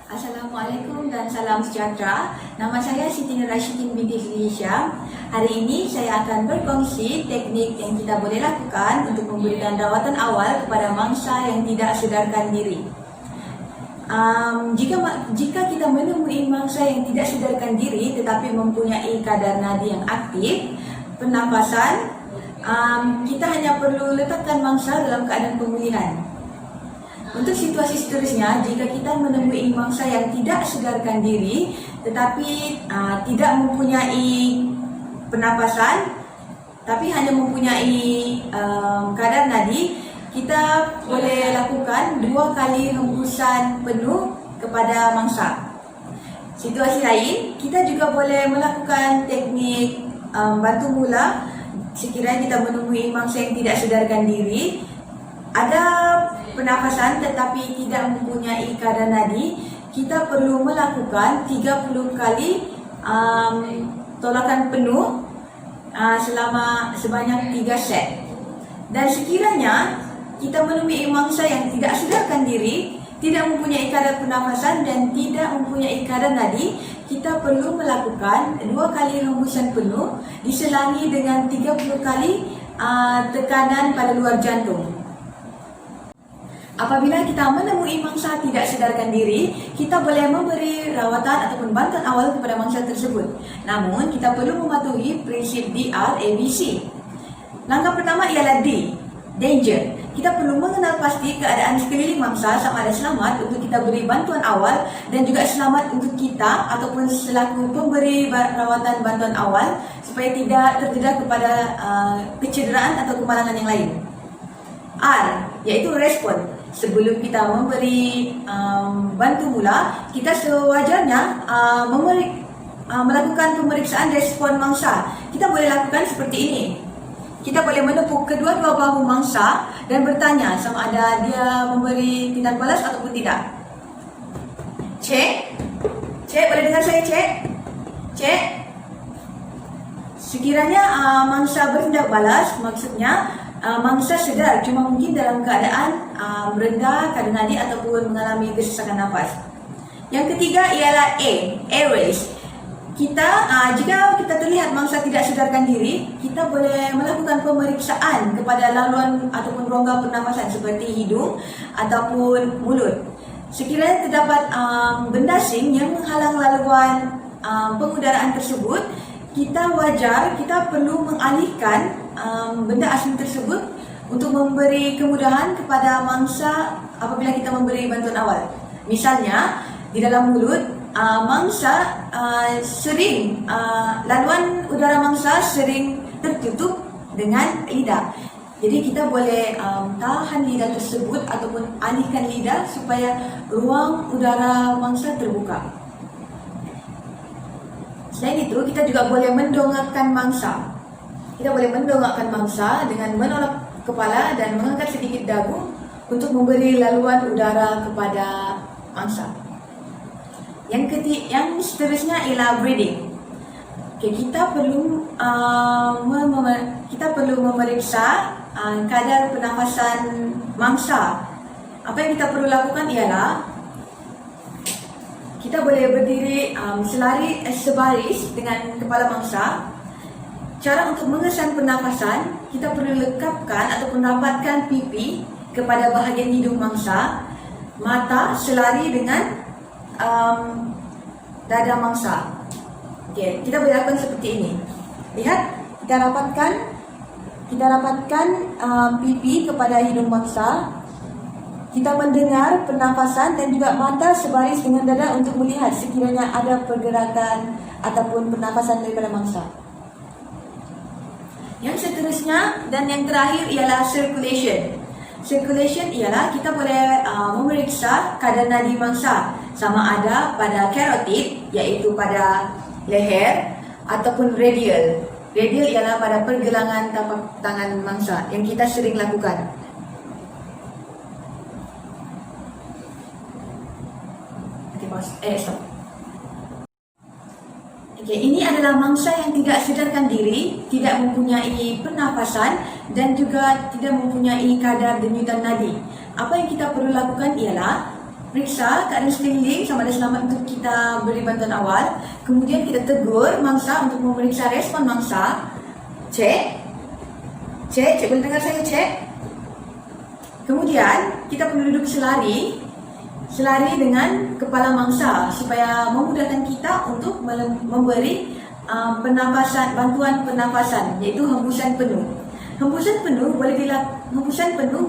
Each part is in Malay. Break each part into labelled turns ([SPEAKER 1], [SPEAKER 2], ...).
[SPEAKER 1] Assalamualaikum dan salam sejahtera. Nama saya Siti Nur Rashidin binti Sri Syam. Hari ini saya akan berkongsi teknik yang kita boleh lakukan untuk memberikan rawatan awal kepada mangsa yang tidak sedarkan diri. Jika kita menemui mangsa yang tidak sedarkan diri tetapi mempunyai kadar nadi yang aktif, pernafasan, kita hanya perlu letakkan mangsa dalam keadaan pemulihan. Untuk situasi seterusnya, jika kita menemui mangsa yang tidak sedarkan diri tetapi tidak mempunyai pernapasan tapi hanya mempunyai kadar nadi, kita boleh lakukan 2 kali hembusan penuh kepada mangsa. Situasi lain, kita juga boleh melakukan teknik bantu mula sekiranya kita menemui mangsa yang tidak sedarkan diri, ada pernafasan tetapi tidak mempunyai kadar nadi. Kita perlu melakukan 30 kali tolakan penuh sebanyak 3 set. Dan sekiranya kita menemui mangsa yang tidak sedarkan diri, tidak mempunyai kadar pernafasan dan tidak mempunyai kadar nadi, kita perlu melakukan 2 kali hembusan penuh diselangi dengan 30 kali tekanan pada luar jantung. Apabila kita menemui mangsa tidak sedarkan diri, kita boleh memberi rawatan ataupun bantuan awal kepada mangsa tersebut. Namun, kita perlu mematuhi prinsip DRABC. Langkah pertama ialah D, danger. Kita perlu mengenal pasti keadaan sekeliling mangsa sama ada selamat untuk kita beri bantuan awal dan juga selamat untuk kita ataupun selaku pemberi rawatan bantuan awal supaya tidak terjerat kepada kecederaan atau kemalangan yang lain. R, iaitu respon. Sebelum kita memberi bantu mula, kita sewajarnya melakukan pemeriksaan respon mangsa. Kita boleh lakukan seperti ini. Kita boleh menepuk kedua-dua bahu mangsa dan bertanya sama ada dia memberi tindak balas ataupun tidak. Cek. Cek, boleh dengar saya cek? Cek. Sekiranya mangsa bertindak balas, maksudnya mangsa sedar, cuma mungkin dalam keadaan merendah kadar nadi ataupun mengalami kesesakan nafas. Yang ketiga ialah A, airways. Jika kita terlihat mangsa tidak sedarkan diri, kita boleh melakukan pemeriksaan kepada laluan ataupun rongga pernafasan seperti hidung ataupun mulut. Sekiranya terdapat benda asing yang menghalang laluan pengudaraan tersebut, kita perlu mengalihkan benda asing tersebut untuk memberi kemudahan kepada mangsa apabila kita memberi bantuan awal. Misalnya, di dalam mulut, laluan udara mangsa sering tertutup dengan lidah. Jadi kita boleh tahan lidah tersebut ataupun alihkan lidah supaya ruang udara mangsa terbuka. Selain itu, kita juga boleh mendongakkan mangsa. Kita boleh mendongakkan mangsa dengan menolak kepala dan mengangkat sedikit dagu untuk memberi laluan udara kepada mangsa. Yang seterusnya ialah breathing. Kita perlu memeriksa kadar pernafasan mangsa. Apa yang kita perlu lakukan ialah kita boleh berdiri sebaris dengan kepala mangsa. Cara untuk mengesan pernafasan, kita perlu lekapkan ataupun rapatkan pipi kepada bahagian hidung mangsa, mata selari dengan dada mangsa. Kita boleh lakukan seperti ini. Lihat, kita rapatkan pipi kepada hidung mangsa. Kita mendengar pernafasan dan juga mata sebaris dengan dada untuk melihat sekiranya ada pergerakan ataupun pernafasan daripada mangsa. Yang seterusnya dan yang terakhir ialah circulation. Circulation ialah kita boleh memeriksa kadar nadi mangsa sama ada pada carotid, iaitu pada leher, ataupun radial. Radial ialah pada pergelangan tapak tangan mangsa yang kita sering lakukan. Stop. Ini adalah mangsa yang tidak sedarkan diri, tidak mempunyai pernafasan dan juga tidak mempunyai kadar denyutan nadi. Apa yang kita perlu lakukan ialah periksa keadaan sekeliling sama ada selamat untuk kita beri bantuan awal. Kemudian kita tegur mangsa untuk memeriksa respon mangsa. Cek, boleh dengar saya cek? Kemudian kita perlu duduk selari dengan kepala mangsa supaya memudahkan kita untuk memberi bantuan pernafasan, iaitu hembusan penuh. Hembusan penuh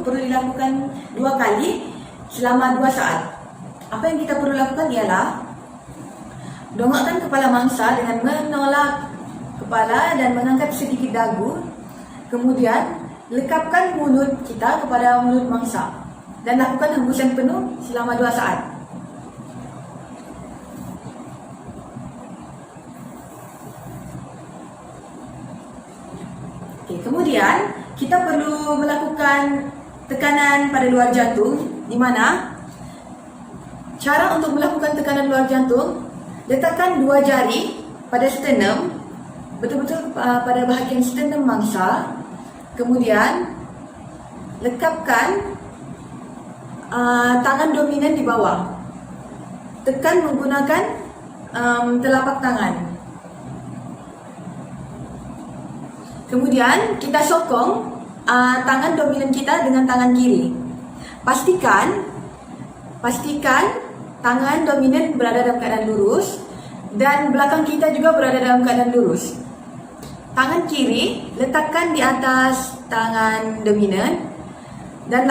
[SPEAKER 1] perlu dilakukan 2 kali selama 2 saat. Apa yang kita perlu lakukan ialah dongakkan kepala mangsa dengan menolak kepala dan mengangkat sedikit dagu. Kemudian lekapkan mulut kita kepada mulut mangsa dan lakukan hembusan penuh selama 2 saat. Kemudian kita perlu melakukan tekanan pada luar jantung, di mana cara untuk melakukan tekanan luar jantung, letakkan 2 jari pada sternum, betul-betul pada bahagian sternum mangsa. Kemudian lekapkan tangan dominan di bawah. Tekan menggunakan telapak tangan. Kemudian kita sokong tangan dominan kita dengan tangan kiri. Pastikan tangan dominan berada dalam keadaan lurus dan belakang kita juga berada dalam keadaan lurus. Tangan kiri letakkan di atas tangan dominan dan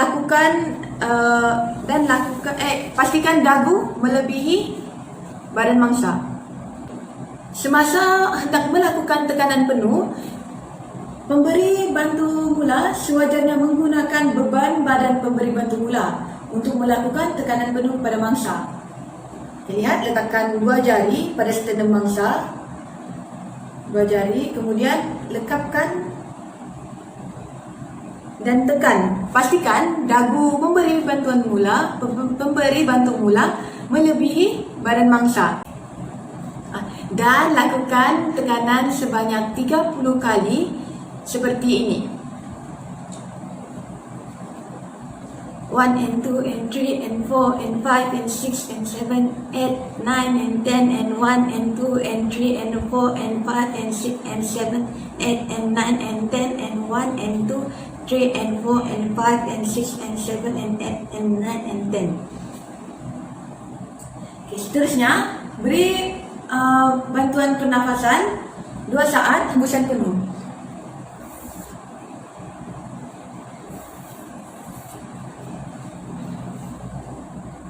[SPEAKER 1] pastikan dagu melebihi badan mangsa. Semasa hendak melakukan tekanan penuh, pemberi bantu mula sewajarnya menggunakan beban badan pemberi bantu mula untuk melakukan tekanan penuh pada mangsa. Lihat, letakkan 2 jari pada sternum mangsa, 2 jari, kemudian lekapkan dan tekan. Pastikan dagu pemberi bantu mula melebihi badan mangsa. Dan lakukan tekanan sebanyak 30 kali seperti ini. 1 and 2 and 3 and 4 and 5 and 6 and 7, 8, 9 and 10 and 1 and 2 and 3 and 4 and 5 and 6 and 7, 8 and 9 and 10 and 1 and 2, 3 and 4 and 5 and 6 and 7 and 8 and 9 and 10. Seterusnya, beri bantuan pernafasan 2 saat hembusan penuh.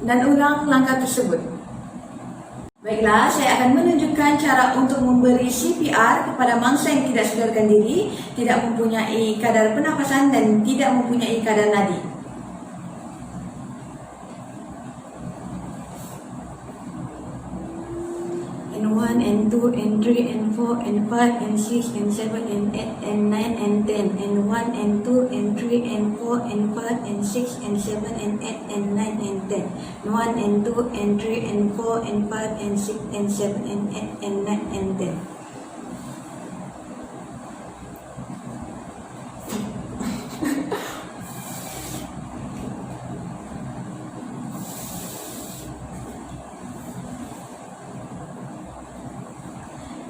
[SPEAKER 1] Dan ulang langkah tersebut. Baiklah, saya akan menunjukkan cara untuk memberi CPR kepada mangsa yang tidak sadarkan diri, tidak mempunyai kadar pernafasan dan tidak mempunyai kadar nadi. And 1 and 2 and 3 and 4 and 5 and 6 and 7 and 8 and 9 and 10 and 1 and 2 and 3 and 4 and 5 and 6 and 7 and 8 and 9 and 10 1 and 2 and 3 and 4 and 5 and 6 and 7 and 8 and 9 and 10.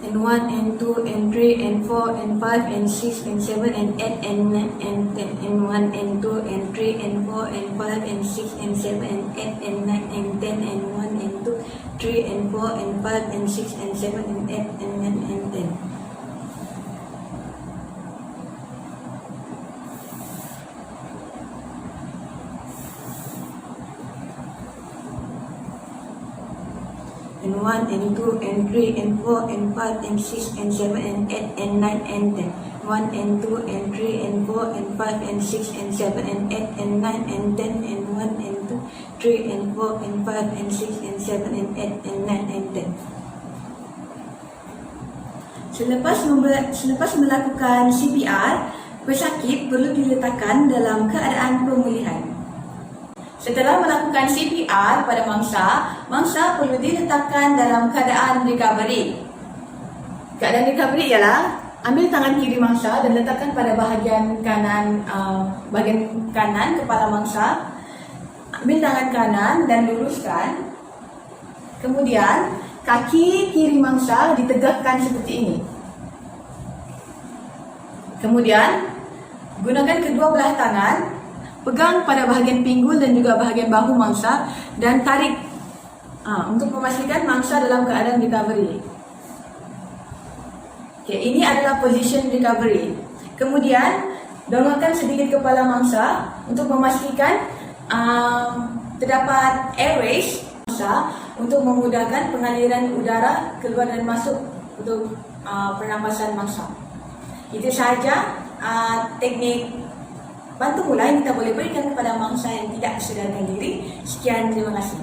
[SPEAKER 1] And 1 and 2 and 3 and 4 and 5 and 6 and 7 and 8 and 9 and 10 and 1 and 2 and 3 and 4 and 5 and 6 and 7 and 8 and 9 and 10 and 1 and 2, 3 and 4 and 5 and 6 and 7 and 8 and 9 and 10. And 1 and 2 and 3 and 4 and 5 and 6 and 7 and 8 and 9 and 10 1 and 2 and 3 and 4 and 5 and 6 and 7 and 8 and 9 and 10 and 1 and 2, 3 and 4 and 5 and 6 and 7 and 8 and 9 and 10. Selepas melakukan CPR, pesakit perlu diletakkan dalam keadaan pemulihan. Setelah melakukan CPR pada mangsa perlu diletakkan dalam keadaan recovery. Keadaan recovery ialah ambil tangan kiri mangsa dan letakkan pada bahagian kanan kepala mangsa. Ambil tangan kanan dan luruskan. Kemudian kaki kiri mangsa ditegakkan seperti ini. Kemudian gunakan kedua belah tangan, pegang pada bahagian pinggul dan juga bahagian bahu mangsa dan tarik untuk memastikan mangsa dalam keadaan recovery. Ini adalah position recovery. Kemudian dongakkan sedikit kepala mangsa untuk memastikan terdapat airways mangsa untuk memudahkan pengaliran udara keluar dan masuk untuk pernafasan mangsa. Itu sahaja teknik bantu mula yang kita boleh berikan kepada mangsa yang tidak sedarkan diri. Sekian, terima kasih.